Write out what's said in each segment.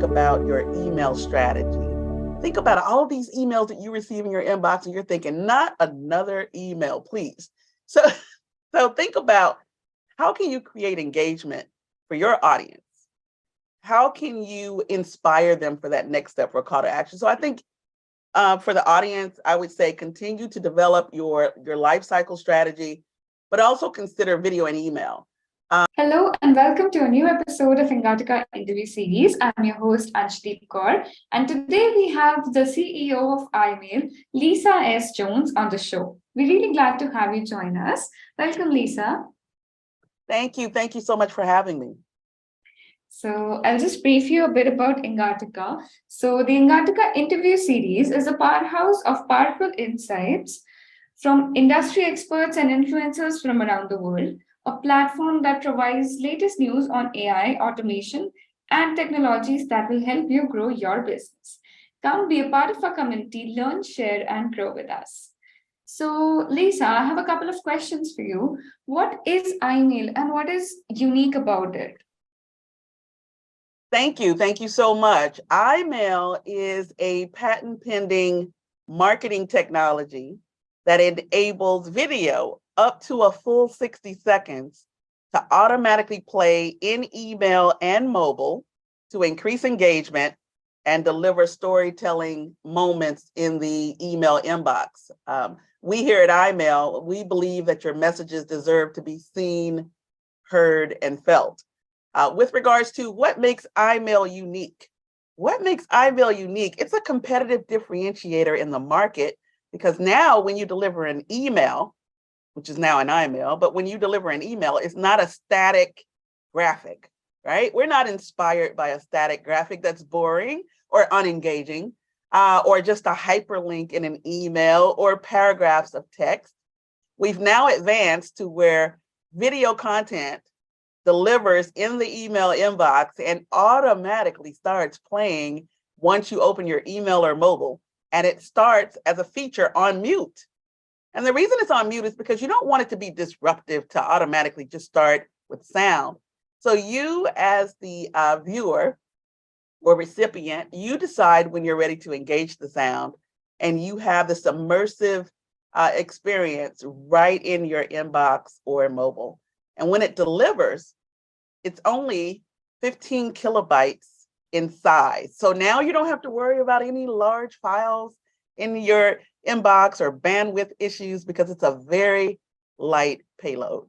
think about your email strategy. Think about all these emails that you receive in your inbox and you're thinking, not another email, please. So think about, how can you create engagement for your audience? How can you inspire them for that next step or call to action? So I think for the audience, I would say continue to develop your life cycle strategy, but also consider video and email. Hello and welcome to a new episode of Engatica interview series. I'm your host Anshdeep Kaur, and today we have the CEO of iMail, Lisa S. Jones, on the show. We're really glad to have you join us. Welcome, Lisa. Thank you so much for having me. So I'll just brief you a bit about Engatica. So the Engatica interview series is a powerhouse of powerful insights from industry experts and influencers from around the world, a platform that provides latest news on AI, automation, and technologies that will help you grow your business. Come be a part of our community, learn, share, and grow with us. So, Lisa, I have a couple of questions for you. What is iMail and what is unique about it? Thank you so much. iMail is a patent pending marketing technology that enables video up to a full 60 seconds to automatically play in email and mobile to increase engagement and deliver storytelling moments in the email inbox. We here at iMail, we believe that your messages deserve to be seen, heard, and felt. With regards to what makes iMail unique, it's a competitive differentiator in the market, because now when you deliver an email, which is now an iMail, but when you deliver an email, it's not a static graphic, right? We're not inspired by a static graphic that's boring or unengaging, or just a hyperlink in an email or paragraphs of text. We've now advanced to where video content delivers in the email inbox and automatically starts playing once you open your email or mobile, and it starts as a feature on mute. And the reason it's on mute is because you don't want it to be disruptive to automatically just start with sound. So you, as the viewer or recipient, you decide when you're ready to engage the sound, and you have this immersive experience right in your inbox or mobile. And when it delivers, it's only 15 kilobytes in size. So now you don't have to worry about any large files in your inbox or bandwidth issues, because it's a very light payload.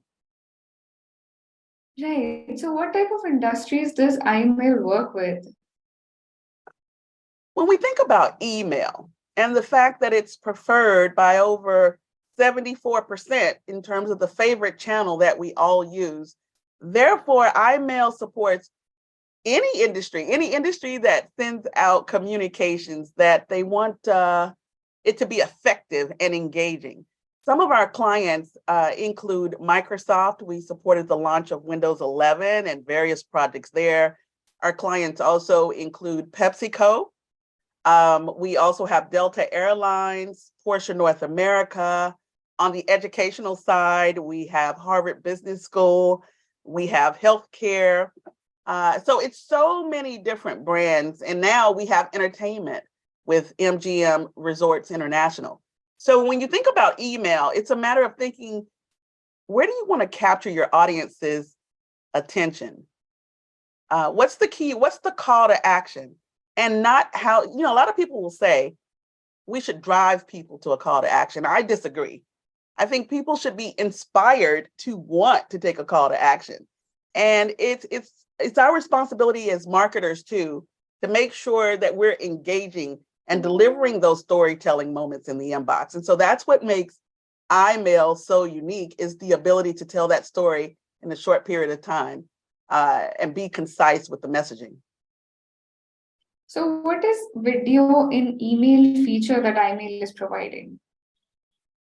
Right. So, what type of industries does iMail work with? When we think about email and the fact that it's preferred by over 74% in terms of the favorite channel that we all use, therefore, iMail supports any industry that sends out communications that they want it to be effective and engaging. Some of our clients include Microsoft. We supported the launch of Windows 11 and various projects there. Our clients also include PepsiCo. We also have Delta Airlines, Porsche North America. On the educational side, we have Harvard Business School. We have healthcare. So it's so many different brands. And now we have entertainment with MGM Resorts International. So when you think about email, it's a matter of thinking, where do you want to capture your audience's attention? What's the key? What's the call to action? And not how, a lot of people will say we should drive people to a call to action. I disagree. I think people should be inspired to want to take a call to action. And it's our responsibility as marketers too, to make sure that we're engaging and delivering those storytelling moments in the inbox. And so that's what makes iMail so unique, is the ability to tell that story in a short period of time and be concise with the messaging. So, what is video in email feature that iMail is providing?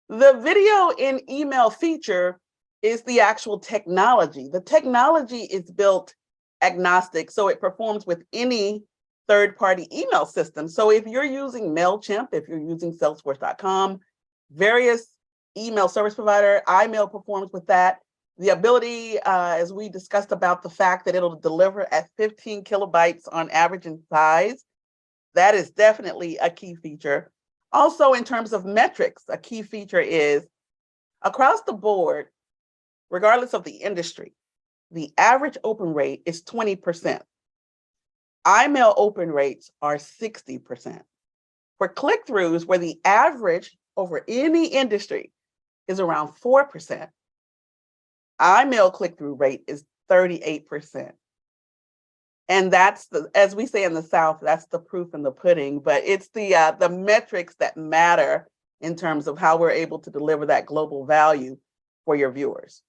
The video in email feature is the actual technology. The technology is built agnostic, so it performs with any third-party email system. So if you're using MailChimp, if you're using Salesforce.com, various email service provider, iMail performs with that. The ability, as we discussed about the fact that it'll deliver at 15 kilobytes on average in size, that is definitely a key feature. Also, in terms of metrics, a key feature is across the board, regardless of the industry, the average open rate is 20%. iMail open rates are 60%. For click-throughs, where the average over any industry is around 4%, iMail click-through rate is 38%. And that's as we say in the South, that's the proof in the pudding, but it's the metrics that matter in terms of how we're able to deliver that global value for your viewers.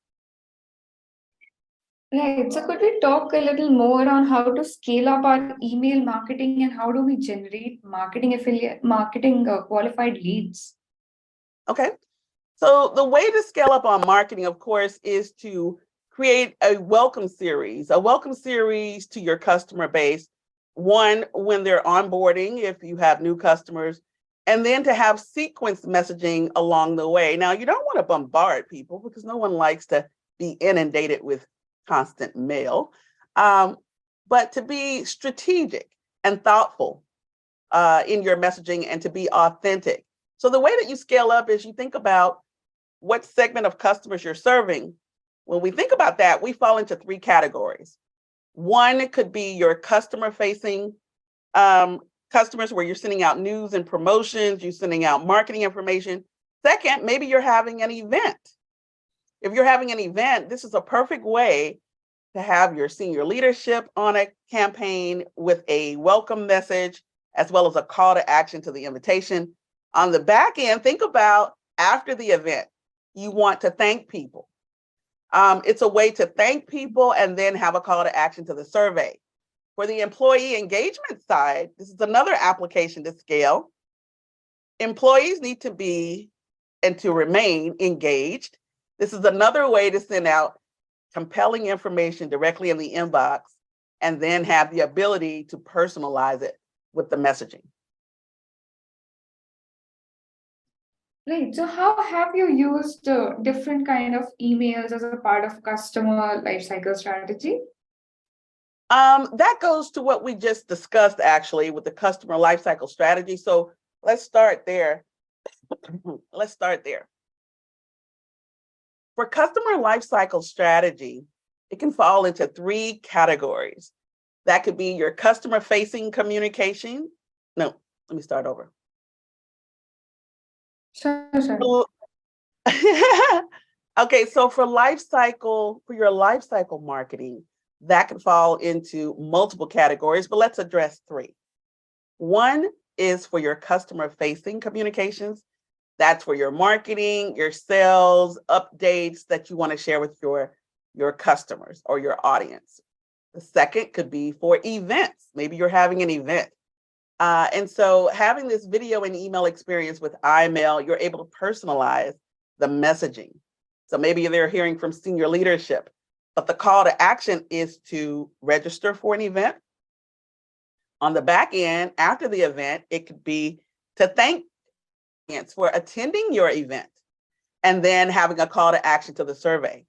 Right. So could we talk a little more on how to scale up our email marketing and how do we generate marketing qualified leads? Okay. So the way to scale up on marketing, of course, is to create a welcome series to your customer base. One, when they're onboarding, if you have new customers, and then to have sequence messaging along the way. Now, you don't want to bombard people because no one likes to be inundated with constant mail, but to be strategic and thoughtful in your messaging and to be authentic. So the way that you scale up is you think about what segment of customers you're serving. When we think about that, we fall into three categories. One could be your customer facing customers where you're sending out news and promotions, you're sending out marketing information. Second, maybe you're having an event. If you're having an event, this is a perfect way to have your senior leadership on a campaign with a welcome message, as well as a call to action to the invitation. On the back end, think about after the event, you want to thank people. It's a way to thank people and then have a call to action to the survey. For the employee engagement side, this is another application to scale. Employees need to be and to remain engaged. This is another way to send out compelling information directly in the inbox and then have the ability to personalize it with the messaging. Right. So how have you used different kind of emails as a part of customer lifecycle strategy? That goes to what we just discussed actually with the customer lifecycle strategy. So let's start there. Let's start there. For customer lifecycle strategy, it can fall into three categories. That could be your customer facing communication. No, let me start over. Sure. Okay, so for your lifecycle marketing, that can fall into multiple categories, but let's address three. One is for your customer facing communications. That's for your marketing, your sales, updates that you want to share with your customers or your audience. The second could be for events. Maybe you're having an event. And so having this video and email experience with iMail, you're able to personalize the messaging. So maybe they're hearing from senior leadership, but the call to action is to register for an event. On the back end, after the event, it could be to thank for attending your event and then having a call to action to the survey.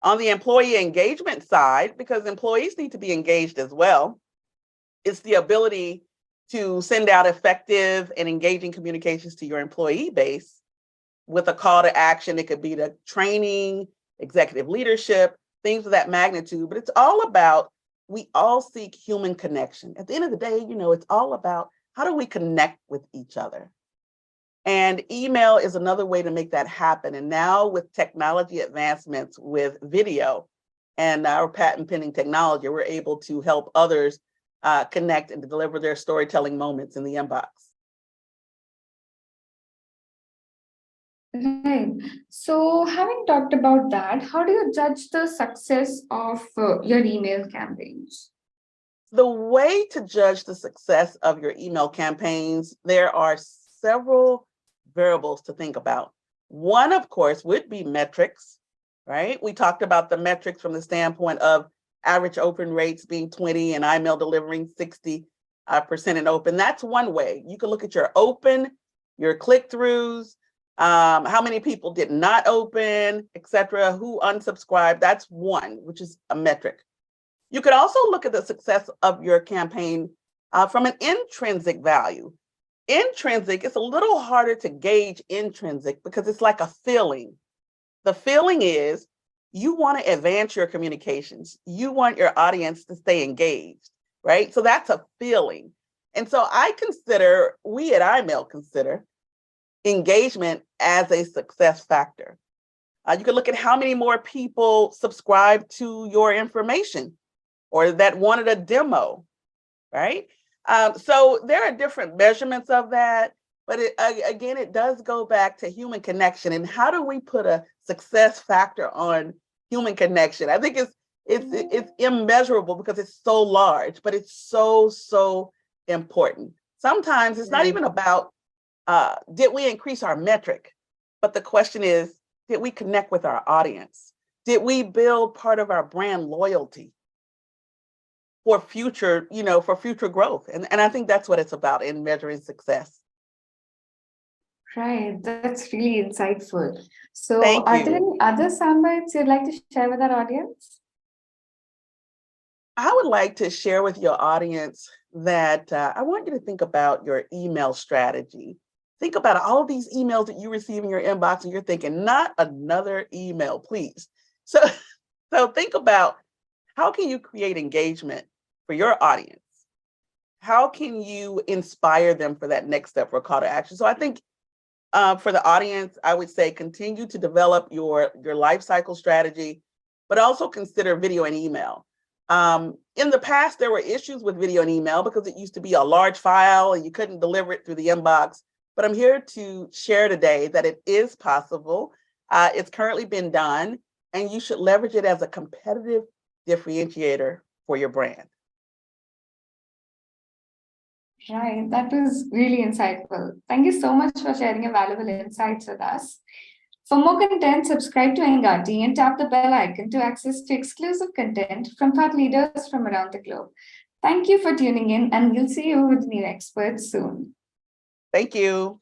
On the employee engagement side, because employees need to be engaged as well, it's the ability to send out effective and engaging communications to your employee base with a call to action. It could be the training, executive leadership, things of that magnitude, but it's all about, we all seek human connection. At the end of the day, it's all about how do we connect with each other? And email is another way to make that happen. And now with technology advancements with video and our patent pending technology, we're able to help others connect and to deliver their storytelling moments in the inbox. Right. So having talked about that, how do you judge the success of your email campaigns? The way to judge the success of your email campaigns, there are several variables to think about. One, of course, would be metrics, right? We talked about the metrics from the standpoint of average open rates being 20 and iMail delivering 60% in open. That's one way. You can look at your open, your click-throughs, How many people did not open, etc., who unsubscribed. That's one, which is a metric. You could also look at the success of your campaign from an intrinsic value. Intrinsic, it's a little harder to gauge intrinsic because it's like a feeling. The feeling is you want to advance your communications. You want your audience to stay engaged, right? So that's a feeling. And so we at iMail consider engagement as a success factor. You can look at how many more people subscribe to your information or that wanted a demo, right? So there are different measurements of that, but again, it does go back to human connection. And how do we put a success factor on human connection? I think it's immeasurable because it's so large, but it's so important. Sometimes it's not even about did we increase our metric, but the question is, did we connect with our audience? Did we build part of our brand loyalty for future, for future growth? And I think that's what it's about in measuring success. Right, that's really insightful. So, Thank are there you. any other soundbites you'd like to share with our audience? I would like to share with your audience that I want you to think about your email strategy. Think about all of these emails that you receive in your inbox and you're thinking, not another email, please. So, so think about how can you create engagement for your audience? How can you inspire them for that next step or call to action? So I think for the audience, I would say continue to develop your life cycle strategy, but also consider video and email. In the past, there were issues with video and email because it used to be a large file and you couldn't deliver it through the inbox. But I'm here to share today that it is possible. It's currently been done, and you should leverage it as a competitive differentiator for your brand. Right, that was really insightful. Thank you so much for sharing your valuable insights with us. For more content, subscribe to Engati and tap the bell icon to access to exclusive content from thought leaders from around the globe. Thank you for tuning in, and we'll see you with new experts soon. Thank you.